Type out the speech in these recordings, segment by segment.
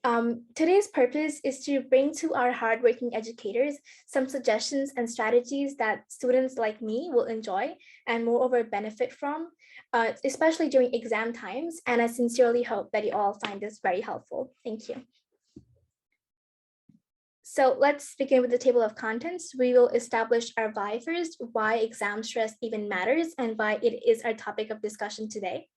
Today's purpose is to bring to our hardworking educators some suggestions and strategies that students like me will enjoy and moreover benefit from, especially during exam times. And I sincerely hope that you all find this very helpful. Thank you. So let's begin with the table of contents. We will establish our why first, why exam stress even matters, and why it is our topic of discussion today.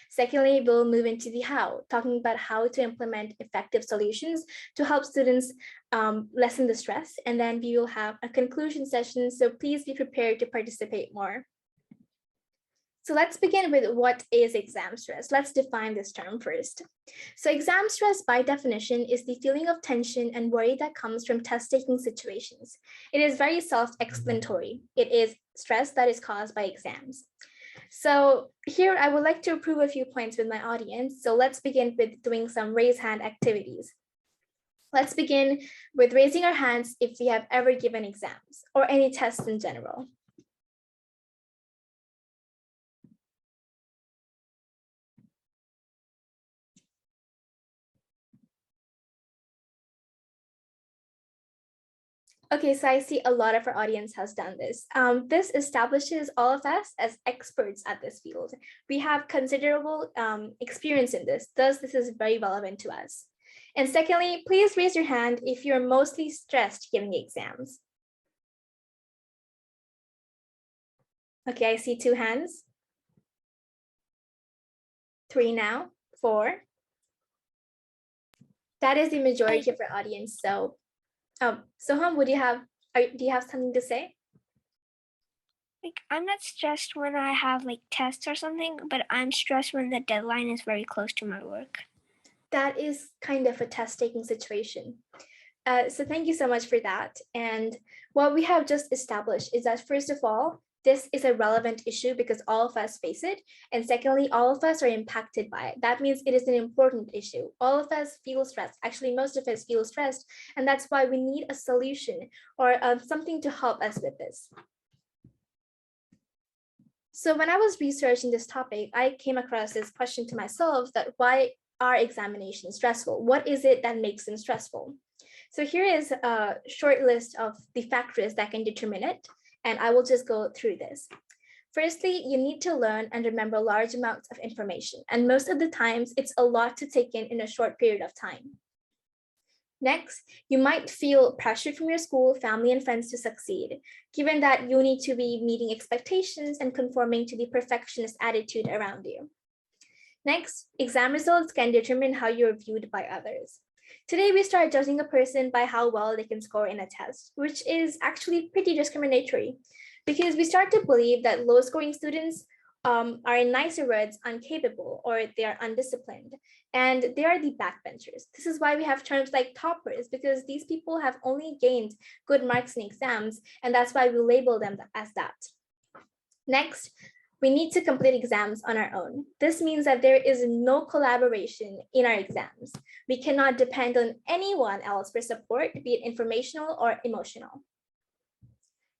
Secondly, we'll move into the how, talking about how to implement effective solutions to help students lessen the stress. And then we will have a conclusion session, so please be prepared to participate more. So let's begin with what is exam stress. Let's define this term first. So exam stress by definition is the feeling of tension and worry that comes from test-taking situations. It is very self-explanatory. It is stress that is caused by exams. So here I would like to prove a few points with my audience. So let's begin with doing some raise hand activities. Let's begin with raising our hands if we have ever given exams or any tests in general. Okay, so I see a lot of our audience has done this. This establishes all of us as experts at this field. We have considerable experience in this, thus this is very relevant to us. And secondly, please raise your hand if you're mostly stressed giving exams. Okay, I see 2 hands. 3 now, 4. That is the majority of our audience, so Soham, do you have something to say? Like, I'm not stressed when I have like tests or something, but I'm stressed when the deadline is very close to my work. That is kind of a test-taking situation. So thank you so much for that. And what we have just established is that, first of all, this is a relevant issue because all of us face it. And secondly, all of us are impacted by it. That means it is an important issue. All of us feel stressed. Actually, most of us feel stressed. And that's why we need a solution or something to help us with this. So when I was researching this topic, I came across this question to myself that why are examinations stressful? What is it that makes them stressful? So here is a short list of the factors that can determine it, and I will just go through this. Firstly, you need to learn and remember large amounts of information, and most of the times it's a lot to take in a short period of time. Next, you might feel pressured from your school, family, and friends to succeed, given that you need to be meeting expectations and conforming to the perfectionist attitude around you. Next, exam results can determine how you're viewed by others. Today, we start judging a person by how well they can score in a test, which is actually pretty discriminatory because we start to believe that low-scoring students are, in nicer words, incapable or they are undisciplined, and they are the backbenchers. This is why we have terms like toppers, because these people have only gained good marks in exams, and that's why we label them as that. Next, we need to complete exams on our own. This means that there is no collaboration in our exams. We cannot depend on anyone else for support, be it informational or emotional.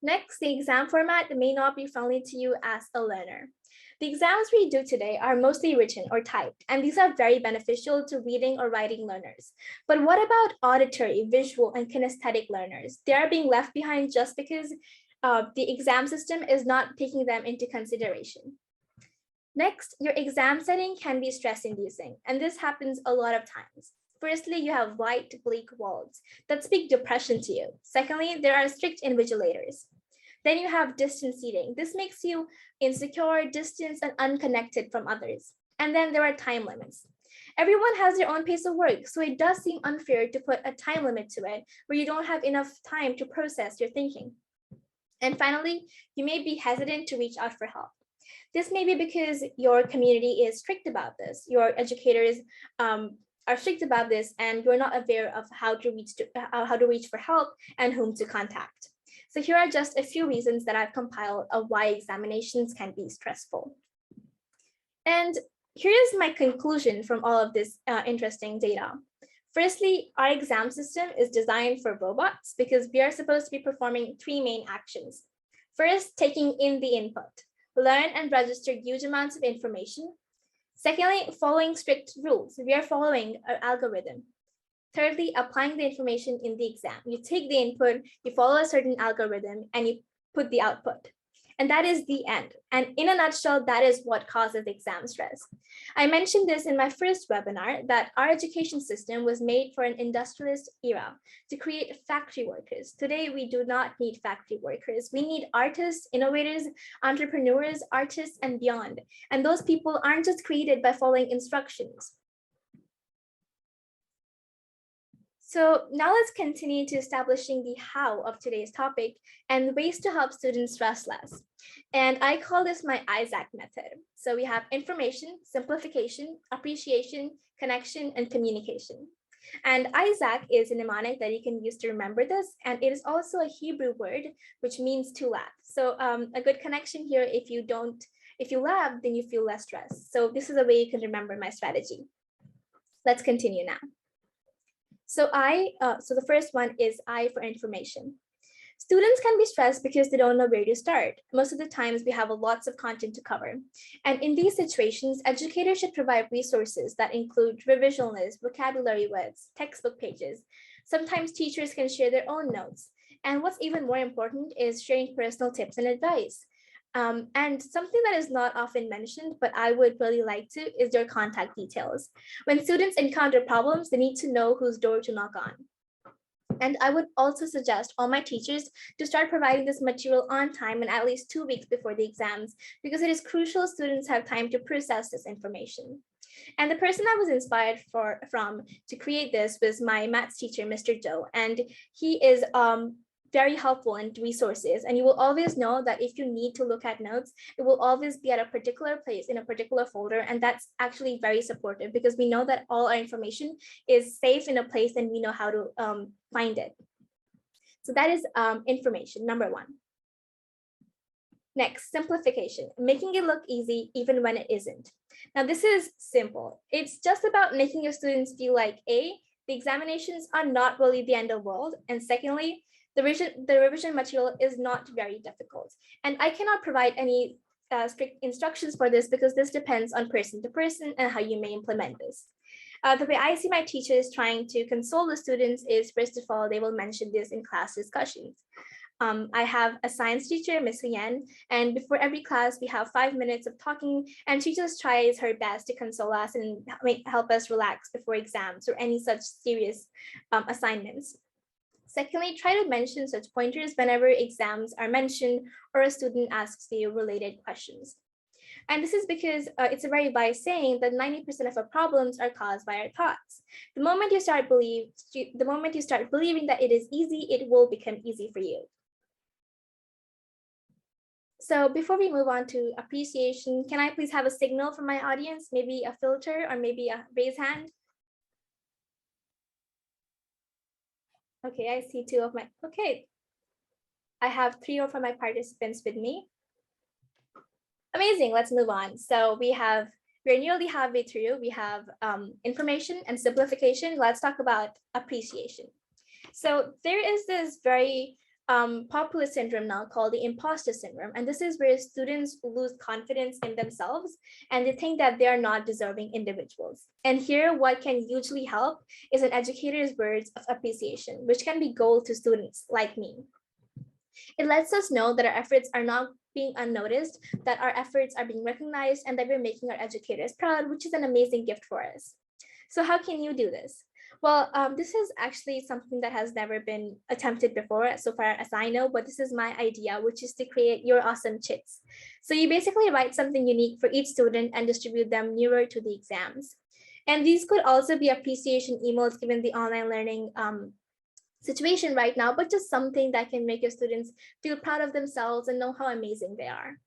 Next, the exam format may not be friendly to you as a learner. The exams we do today are mostly written or typed, and these are very beneficial to reading or writing learners. But what about auditory, visual, and kinesthetic learners? They are being left behind just because the exam system is not taking them into consideration. Next, your exam setting can be stress-inducing, and this happens a lot of times. Firstly, you have white, bleak walls that speak depression to you. Secondly, there are strict invigilators. Then you have distance seating. This makes you insecure, distant, and unconnected from others. And then there are time limits. Everyone has their own pace of work, so it does seem unfair to put a time limit to it where you don't have enough time to process your thinking. And finally, you may be hesitant to reach out for help. This may be because your community is strict about this. Your educators are strict about this, and you're not aware of how to reach for help and whom to contact. So here are just a few reasons that I've compiled of why examinations can be stressful. And here is my conclusion from all of this interesting data. Firstly, our exam system is designed for robots because we are supposed to be performing 3 main actions. First, taking in the input, learn and register huge amounts of information. Secondly, following strict rules. We are following an algorithm. Thirdly, applying the information in the exam. You take the input, you follow a certain algorithm, and you put the output. And that is the end. And in a nutshell, that is what causes exam stress. I mentioned this in my first webinar that our education system was made for an industrialist era to create factory workers. Today, we do not need factory workers. We need artists, innovators, entrepreneurs, artists, and beyond. And those people aren't just created by following instructions. So now let's continue to establishing the how of today's topic and ways to help students stress less. And I call this my Isaac method. So we have information, simplification, appreciation, connection, and communication. And Isaac is a mnemonic that you can use to remember this. And it is also a Hebrew word, which means to laugh. So a good connection here, if you laugh, then you feel less stressed. So this is a way you can remember my strategy. Let's continue now. So the first one is I for information. Students can be stressed because they don't know where to start. Most of the times we have lots of content to cover. And in these situations, educators should provide resources that include revision lists, vocabulary words, textbook pages. Sometimes teachers can share their own notes. And what's even more important is sharing personal tips and advice. And something that is not often mentioned, but I would really like to, is their contact details. When students encounter problems, they need to know whose door to knock on. And I would also suggest all my teachers to start providing this material on time and at least 2 weeks before the exams, because it is crucial students have time to process this information. And the person I was inspired from to create this was my maths teacher, Mr. Joe, and he is very helpful in resources. And you will always know that if you need to look at notes, it will always be at a particular place in a particular folder. And that's actually very supportive because we know that all our information is safe in a place and we know how to find it. So that is information, number one. Next, simplification, making it look easy even when it isn't. Now, this is simple. It's just about making your students feel like A, the examinations are not really the end of the world. And secondly, the revision material is not very difficult. And I cannot provide any strict instructions for this because this depends on person to person and how you may implement this. The way I see my teachers trying to console the students is, first of all, they will mention this in class discussions. I have a science teacher, Miss Yan, and before every class, we have 5 minutes of talking, and she just tries her best to console us and help us relax before exams or any such serious assignments. Secondly, try to mention such pointers whenever exams are mentioned or a student asks you related questions. And this is because it's a very wise saying that 90% of our problems are caused by our thoughts. The moment you start believing that it is easy, it will become easy for you. So before we move on to appreciation, can I please have a signal from my audience, maybe a filter or maybe a raise hand? Okay, I see I have 3 of my participants with me. Amazing, let's move on. So we're nearly halfway through. We have information and simplification. Let's talk about appreciation. So there is this very popular syndrome now called the imposter syndrome. And this is where students lose confidence in themselves and they think that they are not deserving individuals. And here, what can usually help is an educator's words of appreciation, which can be gold to students like me. It lets us know that our efforts are not being unnoticed, that our efforts are being recognized, and that we're making our educators proud, which is an amazing gift for us. So how can you do this? Well, this is actually something that has never been attempted before, so far as I know, but this is my idea, which is to create your awesome chits. So you basically write something unique for each student and distribute them nearer to the exams. And these could also be appreciation emails given the online learning situation right now, but just something that can make your students feel proud of themselves and know how amazing they are.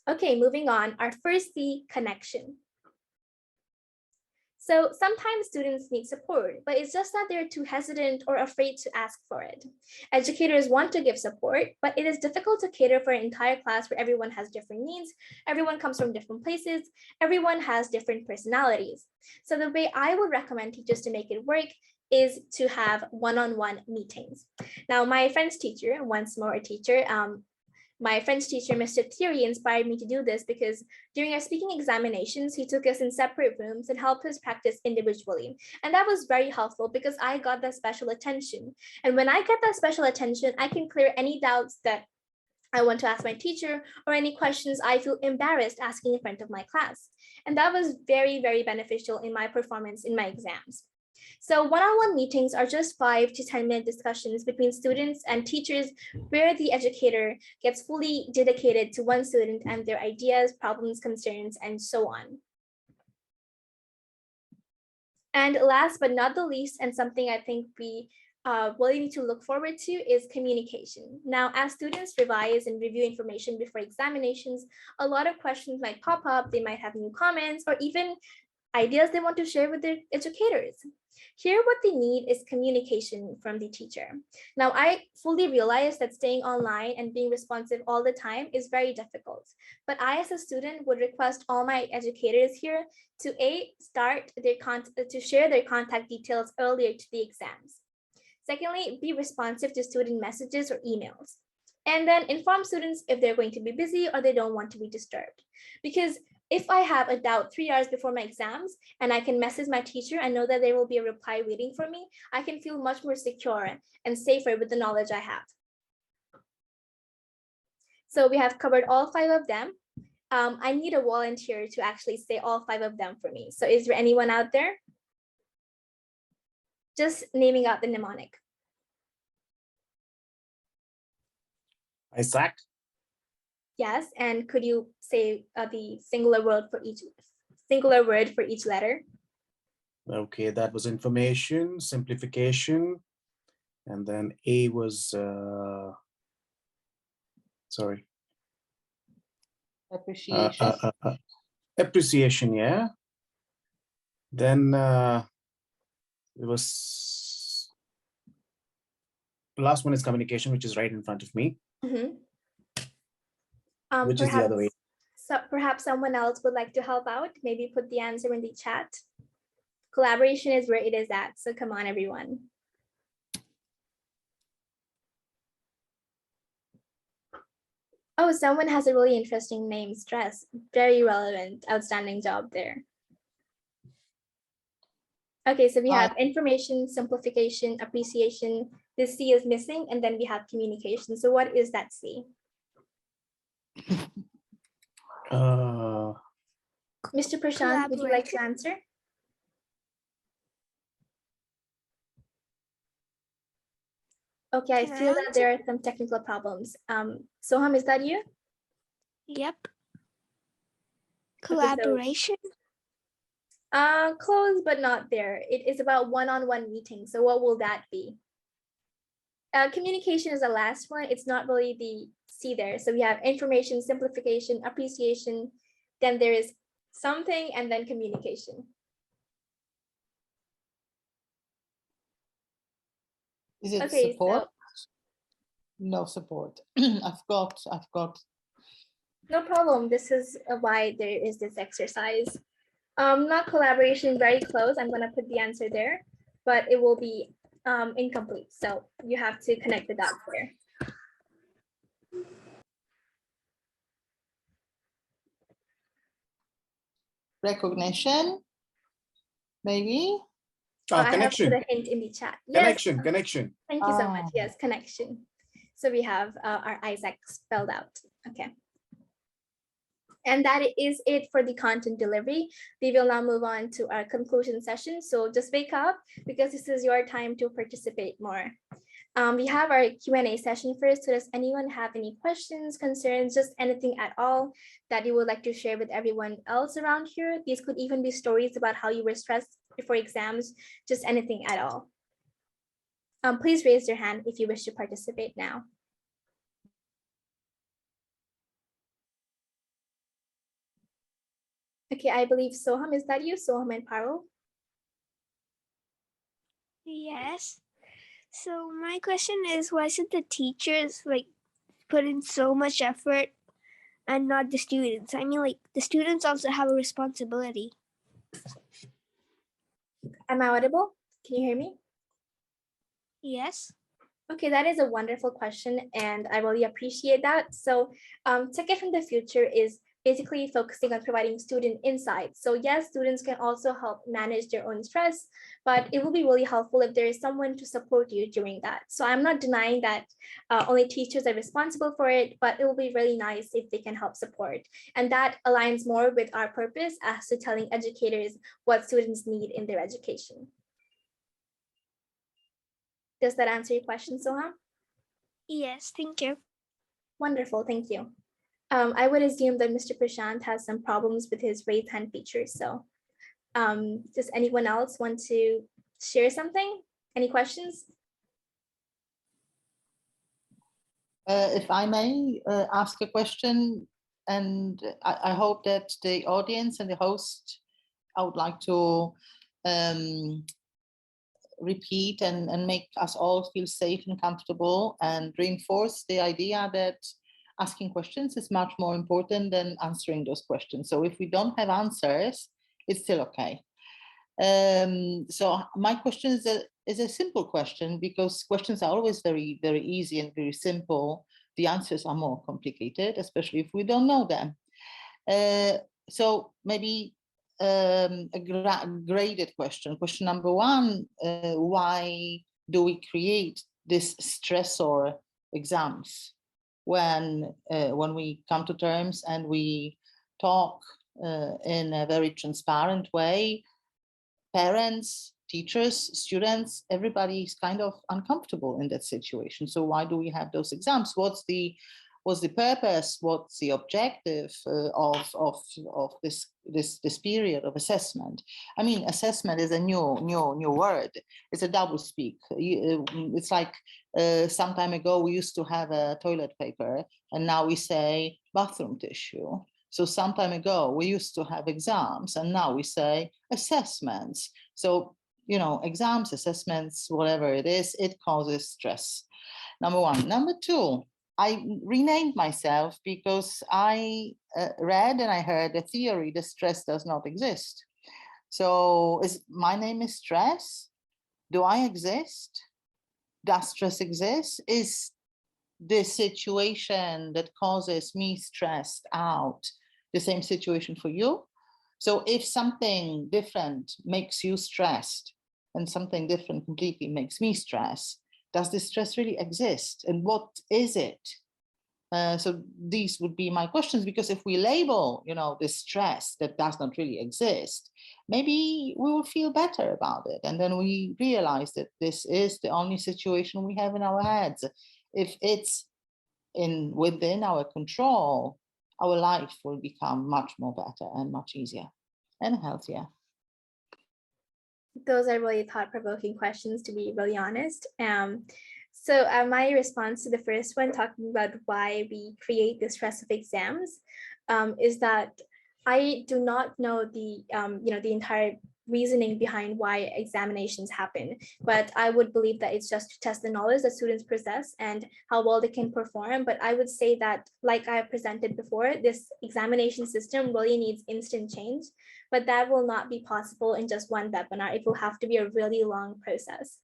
Okay, moving on, our first C, connection. So sometimes students need support, but it's just that they're too hesitant or afraid to ask for it. Educators want to give support, but it is difficult to cater for an entire class where everyone has different needs, everyone comes from different places, everyone has different personalities. So the way I would recommend teachers to make it work is to have one-on-one meetings. Now, my friend's teacher, once more a teacher, My French teacher, Mr. Thierry, inspired me to do this because during our speaking examinations, he took us in separate rooms and helped us practice individually. And that was very helpful because I got that special attention. And when I get that special attention, I can clear any doubts that I want to ask my teacher or any questions I feel embarrassed asking in front of my class. And that was very, very beneficial in my performance in my exams. So one-on-one meetings are just 5 to 10-minute discussions between students and teachers where the educator gets fully dedicated to one student and their ideas, problems, concerns, and so on. And last but not the least, and something I think we really need to look forward to is communication. Now, as students revise and review information before examinations, a lot of questions might pop up. They might have new comments or even ideas they want to share with their educators. Here, what they need is communication from the teacher. Now, I fully realize that staying online and being responsive all the time is very difficult, but I, as a student, would request all my educators here to share their contact details earlier to the exams. Secondly, be responsive to student messages or emails. And then inform students if they're going to be busy or they don't want to be disturbed. Because if I have a doubt 3 hours before my exams and I can message my teacher and know that there will be a reply waiting for me, I can feel much more secure and safer with the knowledge I have. So we have covered all 5 of them. I need a volunteer to actually say all 5 of them for me. So is there anyone out there? Just naming out the mnemonic. Isaac. Yes, and could you say the singular word for each letter? Okay, that was information, simplification, and then A was sorry. Appreciation. Appreciation, yeah. Then it was the last one is communication, which is right in front of me. Mm-hmm. Which is the other way? So perhaps someone else would like to help out. Maybe put the answer in the chat. Collaboration is where it is at. So come on, everyone. Oh, someone has a really interesting name, Stress. Very relevant. Outstanding job there. Okay, so we have information, simplification, appreciation. This C is missing, and then we have communication. So what is that C? Mr. Prashant, would you like to answer? Okay, I feel that there are some technical problems. Soham, is that you? Yep. Collaboration. Okay, so, close, but not there. It is about one-on-one meetings. So what will that be? Communication is the last one. It's not really the C there. So we have information, simplification, appreciation. Then there is something, and then communication. Is it okay, support? So, no support. I've got. No problem. This is why there is this exercise. Not collaboration, very close. I'm gonna put the answer there, but it will be incomplete. So you have to connect the dots there. Recognition, maybe. Connection. I have put a hint in the chat. Connection, yes. connection. Thank you so much. Yes, connection. So we have our Isaac spelled out. Okay. And that is it for the content delivery. We will now move on to our conclusion session. So just wake up because this is your time to participate more. We have our Q&A session first. So does anyone have any questions, concerns, just anything at all that you would like to share with everyone else around here? These could even be stories about how you were stressed before exams, just anything at all. Please raise your hand if you wish to participate now. Okay, I believe Soham, is that you? Soham and Parul? Yes. So my question is, why should the teachers put in so much effort and not the students? I mean, the students also have a responsibility. Am I audible? Can you hear me? Yes. Okay, that is a wonderful question, and I really appreciate that. So, Ticket from the Future is basically focusing on providing student insights. So yes, students can also help manage their own stress, but it will be really helpful if there is someone to support you during that. So I'm not denying that only teachers are responsible for it, but it will be really nice if they can help support. And that aligns more with our purpose as to telling educators what students need in their education. Does that answer your question, Soham? Yes, thank you. Wonderful, thank you. I would assume that Mr. Prashant has some problems with his raise hand feature. So does anyone else want to share something? Any questions? If I may ask a question, and I hope that the audience and the host, I would like to repeat and make us all feel safe and comfortable and reinforce the idea that asking questions is much more important than answering those questions. So if we don't have answers, it's still okay. So my question is a simple question, because questions are always very, very easy and very simple. The answers are more complicated, especially if we don't know them. So maybe a graded question. Question number one, why do we create this stressor exams when we come to terms and we talk in a very transparent way? Parents, teachers, students, everybody's kind of uncomfortable in that situation. So why do we have those exams? What's the purpose? What's the objective of this period of assessment? I mean, assessment is a new word. It's a double speak. It's like some time ago we used to have a toilet paper, and now we say bathroom tissue. So some time ago we used to have exams, and now we say assessments. So, you know, exams, assessments, whatever it is, it causes stress. Number one. Number two, I renamed myself because I read and I heard a theory that stress does not exist. So my name is stress? Do I exist? Does stress exist? Is the situation that causes me stressed out the same situation for you? So if something different makes you stressed and something different completely makes me stressed, does this stress really exist? And what is it? So these would be my questions, because if we label, you know, this stress that does not really exist, maybe we will feel better about it. And then we realize that this is the only situation we have in our heads. If it's within our control, our life will become much more better and much easier and healthier. Those are really thought-provoking questions, to be really honest. So my response to the first one, talking about why we create the stress of exams, is that I do not know the the entire reasoning behind why examinations happen, but I would believe that it's just to test the knowledge that students possess and how well they can perform. But I would say that, like I presented before, this examination system really needs instant change, but that will not be possible in just one webinar. It will have to be a really long process.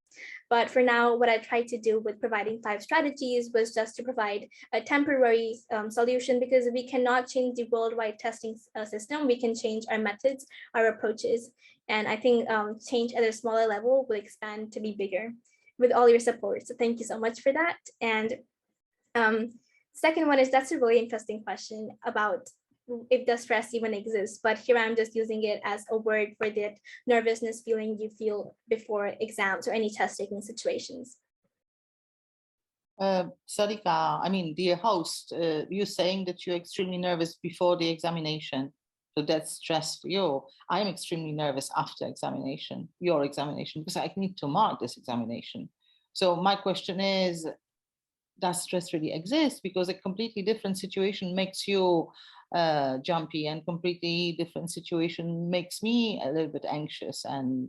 But for now, what I tried to do with providing 5 strategies was just to provide a temporary solution, because we cannot change the worldwide testing system. We can change our methods, our approaches. And I think change at a smaller level will expand to be bigger with all your support. So thank you so much for that. And second one is, that's a really interesting question about if the stress even exists, but here I'm just using it as a word for that nervousness feeling you feel before exams or any test taking situations. Sarika, I mean, dear host, you're saying that you're extremely nervous before the examination. So that's stress for you. I'm extremely nervous after examination, your examination, because I need to mark this examination. So my question is, does stress really exist? Because a completely different situation makes you jumpy, and completely different situation makes me a little bit anxious and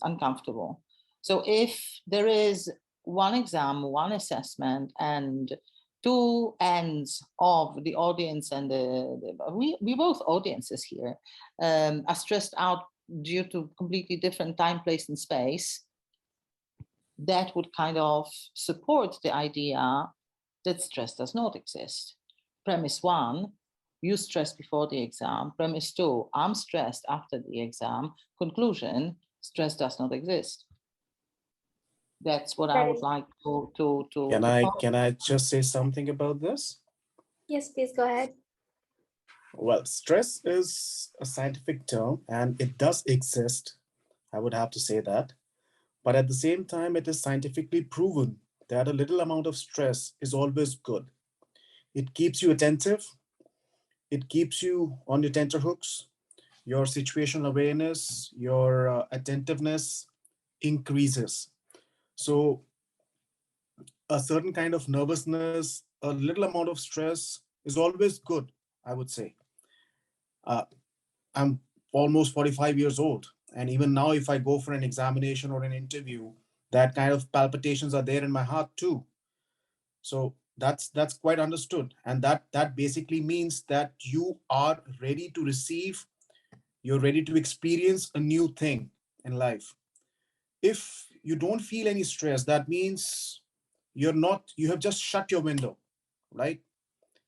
uncomfortable. So if there is one exam, one assessment, and 2 ends of the audience, and we both audiences here are stressed out due to completely different time, place, and space, that would kind of support the idea that stress does not exist. Premise one, you stress before the exam. Premise two, I'm stressed after the exam. Conclusion, stress does not exist. That's what I That would is, like to Can I just say something about this? yes, please go ahead. Well, stress is a scientific term and it does exist. I would have to say that. But at the same time, it is scientifically proven that a little amount of stress is always good. It keeps you attentive. It keeps you on your tenterhooks. Your situational awareness, your attentiveness increases. So a certain kind of nervousness, a little amount of stress is always good, I would say. Uh, I'm almost 45 years old. And even now, if I go for an examination or an interview, that kind of palpitations are there in my heart too. So that's quite understood. And that basically means that you are ready to receive, you're ready to experience a new thing in life. If you don't feel any stress, that means you have just shut your window, right?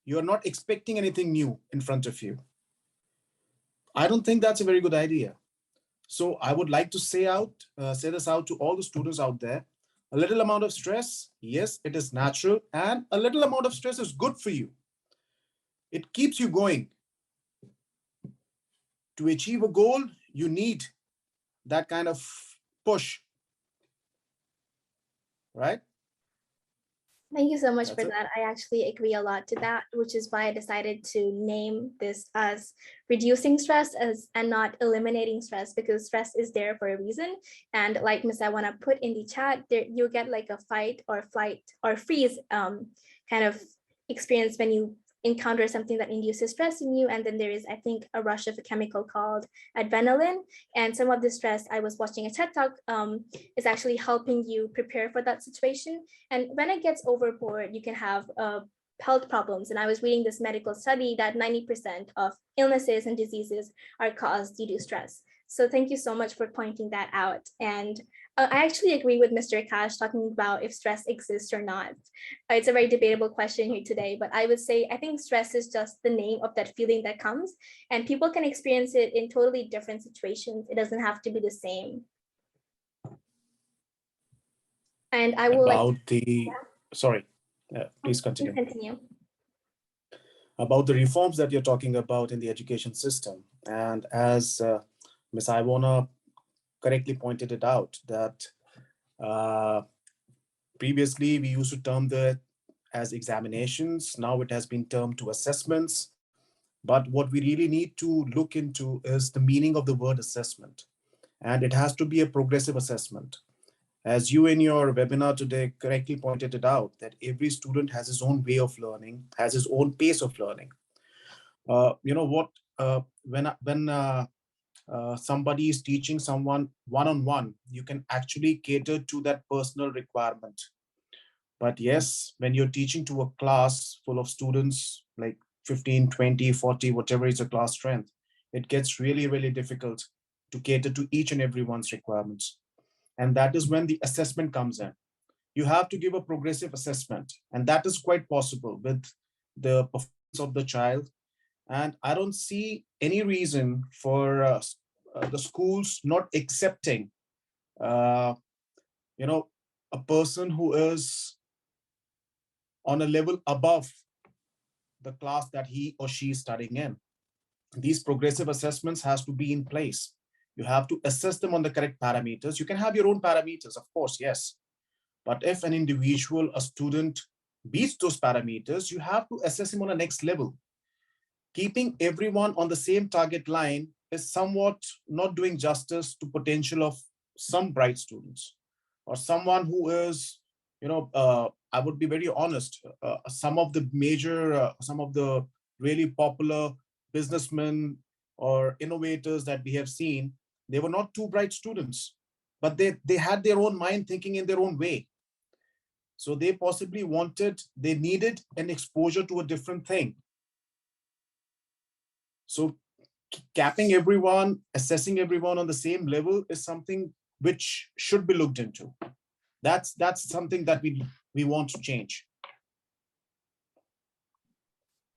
You're not expecting anything new in front of you. I don't think that's a very good idea. So I would like to say this out to all the students out there. A little amount of stress, yes, it is natural, and a little amount of stress is good for you. It keeps you going. To achieve a goal, you need that kind of push, right? Thank you so much That's for it. that. I actually agree a lot to that, which is why I decided to name this as reducing stress and not eliminating stress, because stress is there for a reason. And like Miss I want to put in the chat, there you'll get like a fight or flight or freeze kind of experience when you encounter something that induces stress in you. And then there is, I think, a rush of a chemical called adrenaline. And some of the stress, I was watching a TED Talk, is actually helping you prepare for that situation. And when it gets overboard, you can have health problems. And I was reading this medical study that 90% of illnesses and diseases are caused due to stress. So thank you so much for pointing that out. And I actually agree with Mr. Kash talking about if stress exists or not. It's a very debatable question here today, but I would say I think stress is just the name of that feeling that comes, and people can experience it in totally different situations. It doesn't have to be the same. And I will About the, sorry, please continue. continue. About the reforms that you're talking about in the education system. And as Ms. Ivona correctly pointed it out, that previously we used to term that as examinations. Now it has been termed to assessments. But what we really need to look into is the meaning of the word assessment. And it has to be a progressive assessment. As you in your webinar today correctly pointed it out, that every student has his own way of learning, has his own pace of learning. You know what, when somebody is teaching someone one-on-one, you can actually cater to that personal requirement. But yes, when you're teaching to a class full of students, like 15, 20, 40, whatever is the class strength, it gets really, really difficult to cater to each and everyone's requirements. And that is when the assessment comes in. You have to give a progressive assessment, and that is quite possible with the performance of the child. And I don't see any reason for the schools not accepting, uh, a person who is on a level above the class that he or she is studying in. These progressive assessments has to be in place. You have to assess them on the correct parameters. You can have your own parameters, of course, yes. But if an individual, a student, beats those parameters, you have to assess him on a next level. Keeping everyone on the same target line is somewhat not doing justice to potential of some bright students or someone who is, I would be very honest, some of the some of the really popular businessmen or innovators that we have seen, they were not too bright students, but they had their own mind thinking in their own way. So they needed an exposure to a different thing. So capping everyone, assessing everyone on the same level is something which should be looked into. That's something that we want to change.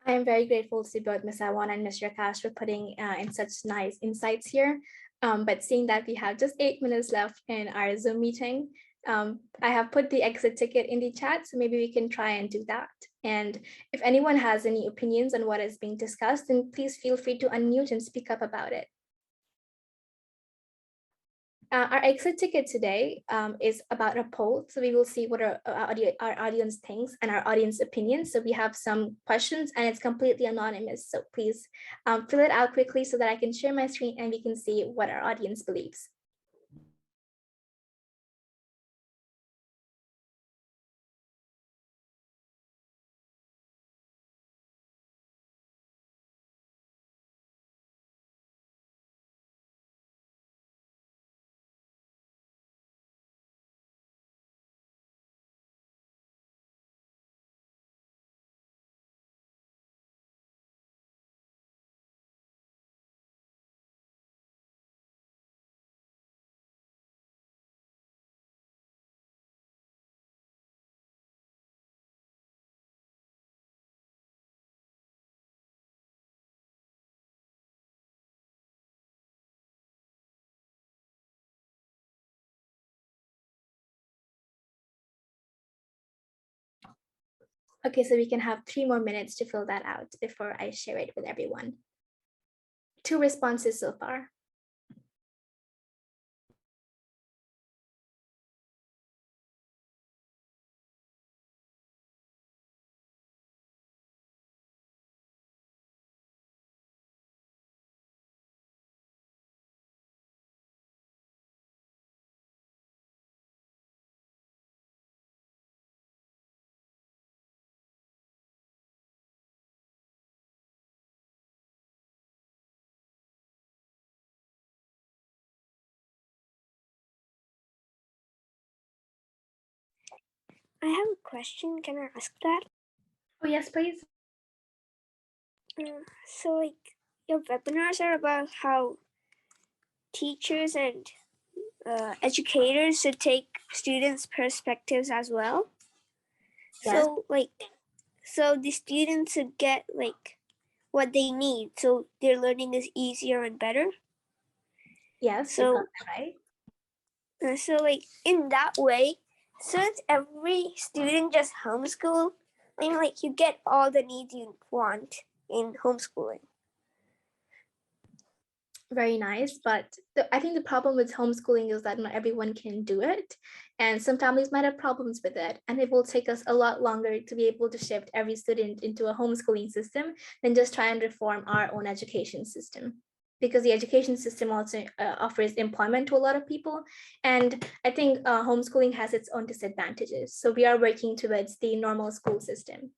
I am very grateful to both Ms. Awan and Mr. Akash for putting in such nice insights here. But seeing that we have just 8 minutes left in our Zoom meeting, I have put the exit ticket in the chat, so maybe we can try and do that. And if anyone has any opinions on what is being discussed, then please feel free to unmute and speak up about it. Our exit ticket today is about a poll. So we will see what our audience thinks and our audience opinions. So we have some questions and it's completely anonymous. So please fill it out quickly so that I can share my screen and we can see what our audience believes. Okay, so we can have 3 more minutes to fill that out before I share it with everyone. 2 responses so far. I have a question. Can I ask that? Oh, yes, please. So like your webinars are about how teachers and educators should take students' perspectives as well. Yes. So the students should get like what they need, so their learning is easier and better. Yes, you got that right. So like in that way, since every student just homeschool, I mean like you get all the needs you want in homeschooling. Very nice, but I think the problem with homeschooling is that not everyone can do it, and some families might have problems with it, and it will take us a lot longer to be able to shift every student into a homeschooling system than just try and reform our own education system, because the education system also offers employment to a lot of people, and I think homeschooling has its own disadvantages. So we are working towards the normal school system.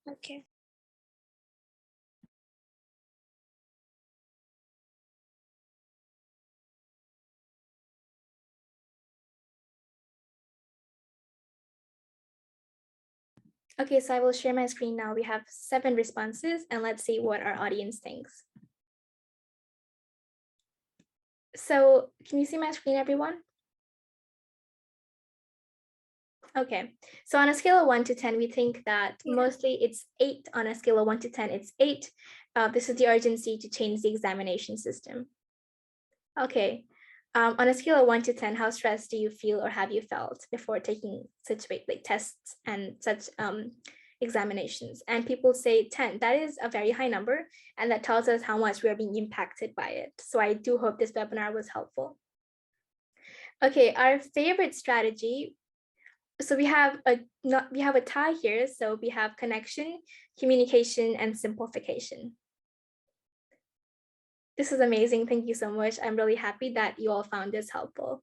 Okay. Okay, so I will share my screen now. We have 7 responses, and let's see what our audience thinks. So can you see my screen, everyone? Okay, so on a scale of 1 to 10, we think that mostly it's 8. On a scale of 1 to 10, it's 8. This is the urgency to change the examination system. Okay, on a scale of 1 to 10, how stressed do you feel or have you felt before taking such like tests and such examinations? And people say 10. That is a very high number, and that tells us how much we are being impacted by it. So I do hope this webinar was helpful. Okay, our favorite strategy. So we have a tie here. So we have connection, communication, and simplification. This is amazing. Thank you so much. I'm really happy that you all found this helpful.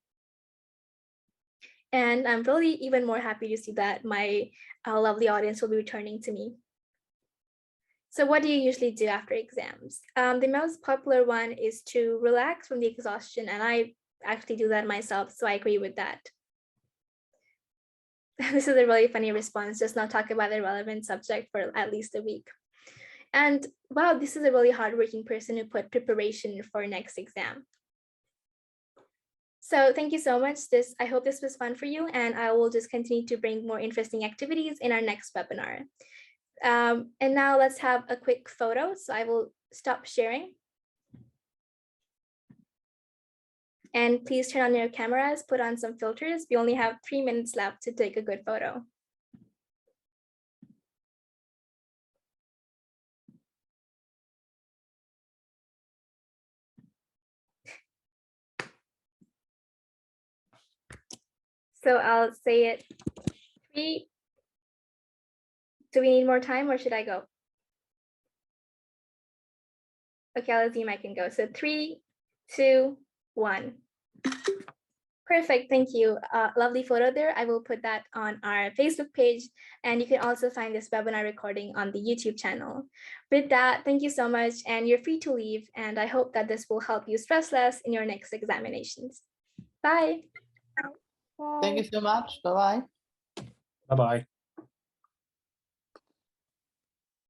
And I'm really even more happy to see that my lovely audience will be returning to me. So what do you usually do after exams? The most popular one is to relax from the exhaustion, and I actually do that myself, so I agree with that. This is a really funny response, just not talk about the relevant subject for at least a week. And wow, this is a really hardworking person who put preparation for next exam. So thank you so much. I hope this was fun for you, and I will just continue to bring more interesting activities in our next webinar. And now let's have a quick photo. So I will stop sharing. And please turn on your cameras, put on some filters. We only have 3 minutes left to take a good photo. So I'll say it 3. Do we need more time or should I go? Okay, I'll assume I can go. So 3, 2, 1. Perfect, thank you. Lovely photo there. I will put that on our Facebook page, and you can also find this webinar recording on the YouTube channel. With that, thank you so much, and you're free to leave, and I hope that this will help you stress less in your next examinations. Bye. Thank you so much. Bye-bye. Bye-bye.